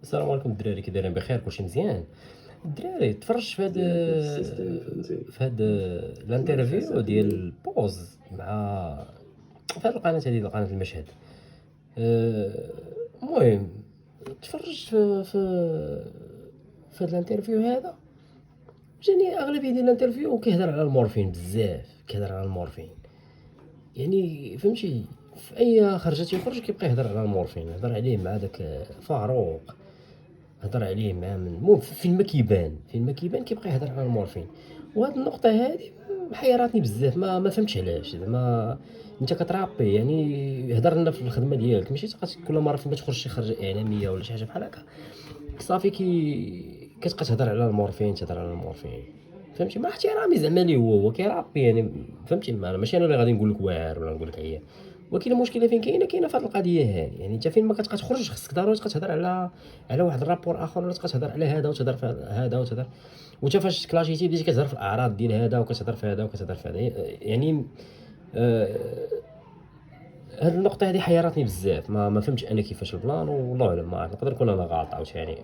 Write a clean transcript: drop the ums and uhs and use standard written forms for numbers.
السلام عليكم الدراري، كي دايرين؟ بخير؟ كلشي مزيان؟ الدراري تفرجت ياك السيستم فهمتي. في هاد اسمعني الانترفيو أساتذة. ديال بوز مع في هاد القناة هادي، قناة المشهد. المهم تفرجت في هاد الانترفيو هذا. جاني اغلبية ديال الانترفيو كيهضر على المورفين بزاف، كيهضر على المورفين. يعني فهمتي، في اي خرجة يخرج كيبقى يهضر على المورفين، هضر عليه مع داك فاروق، هضر عليه مع من المهم فين ما كيبان كيبقى يهضر على المورفين. وهاد النقطة هادي محيراتني بزاف، ما فهمتش علاش. زعما انت كترابي، يعني هضر لنا في الخدمة ديالك، ماشي تبقى كل مرة فين ما تخرج شي خرجة إعلامية ولا شي حاجة بحال هكا صافي كتبقى تهضر على المورفين، تهضر على المورفين. فهمتي؟ مع احترامي زعما ليه، هو كيرابي يعني. فهمتي؟ ماشي انا اللي غادي نقول لك واعر ولا نقول لك عيا، ولكن المشكله فين كاينه في هذه القضيه هذه. يعني انت فين ما كتبقى تخرج خصك ضروري تبقى تهضر على واحد الرابور اخر، ولا تبقى تهضر على هذا وتهضر في هذا وتهضر. وانت فاش كلاشيتي بديتي كتهضر في الاعراض ديال هذا وكتهضر في هذا وكتهضر في هذا. يعني هاد النقطه هذه حيرتني بزاف، ما فهمتش انا كيفاش البلان، والله اعلم، ما عرفت، نقدر نكون انا غلط عاوتاني.